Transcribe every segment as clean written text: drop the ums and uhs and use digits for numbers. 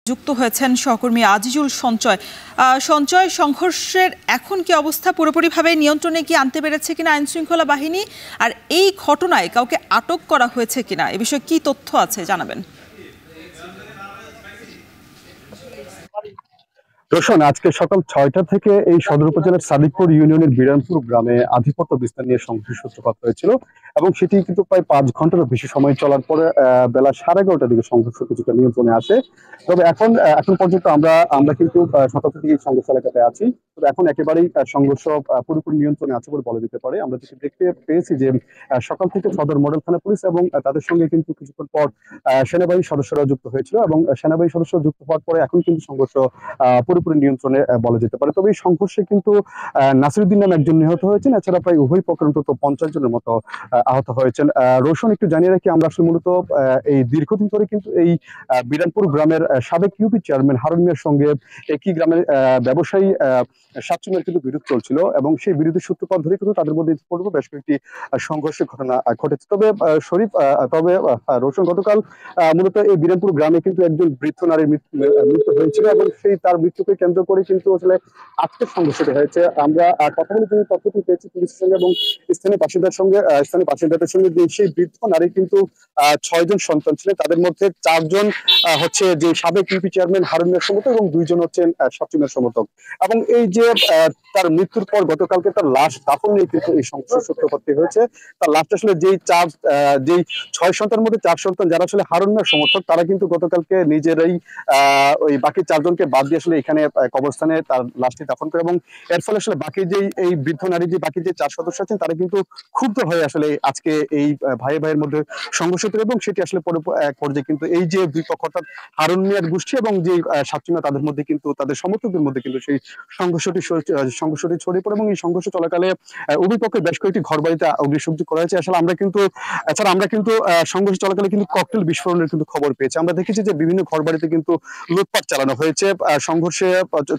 যুক্ত হয়েছেন সহকর্মী আজিজুল সঞ্চয়। সঞ্চয়, সংঘর্ষের এখন কি অবস্থা? পুরোপুরিভাবে নিয়ন্ত্রণে কি আনতে পেরেছে কিনা আইন শৃঙ্খলা বাহিনী? আর এই ঘটনায় কাউকে আটক করা হয়েছে কিনা, এ বিষয়ে কি তথ্য আছে জানাবেন। রোশন, আজকে সকাল ৬টা থেকে এই সদর উপজেলার সাদিকপুর ইউনিয়নের বিরানপুর গ্রামে আধিপত্য বিস্তার নিয়ে সংঘর্ষের সূত্রপাত হয়েছিল এবং সেটি কিন্তু প্রায় ৫ ঘন্টারও বেশি সময় চলার পরে বেলা 11:30টার দিকে সংঘর্ষ কিছুটা নিয়ন্ত্রণে আসে। তবে এখন পর্যন্ত আমরা কিন্তু সকাল থেকে এই সংঘর্ষ এলাকাতে আছি। তবে এখন একেবারেই সংঘর্ষ পুরোপুরি নিয়ন্ত্রণে আছে বলে বলা যেতে পারে। আমরা যেটি দেখতে পেয়েছি যে সকাল থেকে সদর মডেল থানা পুলিশ এবং তাদের সঙ্গে কিন্তু কিছুক্ষণ পর সেনাবাহিনীর সদস্যরা যুক্ত হয়েছিল এবং সেনাবাহিনী সদস্য যুক্ত হওয়ার পরে এখন কিন্তু সংঘর্ষ পুরোপুরি নিয়ন্ত্রণে বলা যেতে পারে। তবে এই সংঘর্ষে কিন্তু নাসিরউদ্দিন নামে একজন নিহত হয়েছেন, এছাড়া প্রায় উভয় পক্ষের অন্তত 50 জনের মতো আহত হয়েছেন। রোশন, একটু জানিয়ে রাখি, আমরা আসলে মূলত এই দীর্ঘদিন ধরে কিন্তু এই বিরানপুর গ্রামের সাবেক ইউপি চেয়ারম্যান হারুন মিয়ার সঙ্গে একই গ্রামের ব্যবসায়ী সাচ্চুমের কিন্তু বিরোধ চলছিল এবং সেই বিরোধের সূত্রপাত ধরে কিন্তু তাদের মধ্যে পূর্বে বেশ কয়েকটি সংঘর্ষের ঘটনা ঘটেছে। তবে রোশন, গতকাল মূলত এই বিরানপুর গ্রামে কিন্তু একজন বৃদ্ধ নারীর মৃত্যু হয়েছিল এবং সেই তার মৃত্যুকে কেন্দ্র করে কিন্তু আসলে আজকের সংঘর্ষটি হয়েছে। আমরা কথা বলে যে তথ্যটি পেয়েছি পুলিশের সঙ্গে এবং স্থানীয় বাসিন্দাদের সঙ্গে যে সেই বৃদ্ধ নারী কিন্তু 6 জন সন্তান ছিলেন, তাদের মধ্যে 4 জন হচ্ছে যে সাবেক ইউপি চেয়ারম্যান হারুন মিয়ার সমর্থক এবং 2 জন হচ্ছেন সাচ্চুমের সমর্থক। এবং এই যে তার মৃত্যুর পর গতকালকে তার লাশ দাফন নিয়ে কিন্তু এই সংঘর্ষ সূত্রপাত হয়েছে। তার লাশটা আসলে যেই 6 সন্তানের মধ্যে 4 সন্তান যারা আসলে হারুন মিয়ার সমর্থক, তারা কিন্তু গতকালকে নিজেরাই ওই বাকি 4 জনকে বাদ দিয়ে আসলে এখানে কবরস্থানে তার লাশটি দাফন করে এবং এর ফলে আসলে বাকি যে এই বৃদ্ধ নারী যে বাকি যে 4 সদস্য আছেন তারা কিন্তু ক্ষুব্ধ হয়ে আসলে আজকে এই ভাইয়ের মধ্যে সংঘর্ষ তৈরি এবং সেটি আসলে এক পর্যায়ে কিন্তু এই যে দুই পক্ষ অর্থাৎ হারুন মিয়ার গোষ্ঠী এবং যে সাচ্চুমিয়া তাদের মধ্যে কিন্তু তাদের সমর্থকদের মধ্যে কিন্তু সেই সংঘর্ষটি ছড়িয়ে পড়ে এবং এই সংঘর্ষ চলাকালে উভয় পক্ষে বেশ কয়েকটি ঘর বাড়িতে অগ্নিসংযোগ করা হয়েছে। আসলে আমরা কিন্তু সংঘর্ষ চলাকালে কিন্তু ককটেল বিস্ফোরণের কিন্তু খবর পেয়েছি। আমরা দেখেছি যে বিভিন্ন ঘর বাড়িতে কিন্তু লুটপাট চালানো হয়েছে, সংঘর্ষে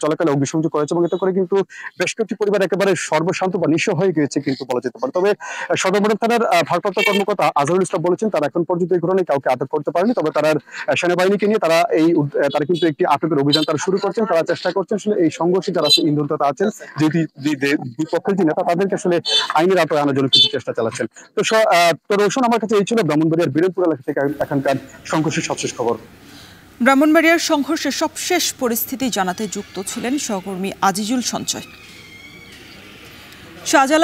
চলাকালে অগ্নিসংযোগ করা হয়েছে এবং এতে করে কিন্তু বেশ কয়েকটি পরিবার একেবারে সর্বশান্ত বা নিঃস্ব হয়ে গিয়েছে কিন্তু বলা যেতে পারে। তবে সদর মডেল থানার ভারপ্রাপ্ত কর্মকর্তা আজহারুল ইসলাম বলেছেন তারা এখন পর্যন্ত এই ঘটনায় কাউকে আটক করতে পারেনি। তবে তারা সেনাবাহিনীকে নিয়ে তারা কিন্তু একটি আটকের অভিযান তারা শুরু করছেন। তারা চেষ্টা করছেন আসলে এই সংঘর্ষে যারা ইন্ধনদাতা আছেন, যে দুই পক্ষের যে নেতা, তাদেরকে আসলে আইনের আওতায় আনার জন্য কিছু চেষ্টা চালাচ্ছেন। তো রোশন, আমার কাছে এই ছিল ব্রাহ্মণবাড়িয়ার বিরানপুর এলাকা থেকে এখানকার সংঘর্ষের সবশেষ খবর। ব্রাহ্মণবাড়িয়ার সংঘর্ষের সবশেষ পরিস্থিতি জানাতে যুক্ত ছিলেন সহকর্মী আজিজুল সঞ্চয়। শাহজালাল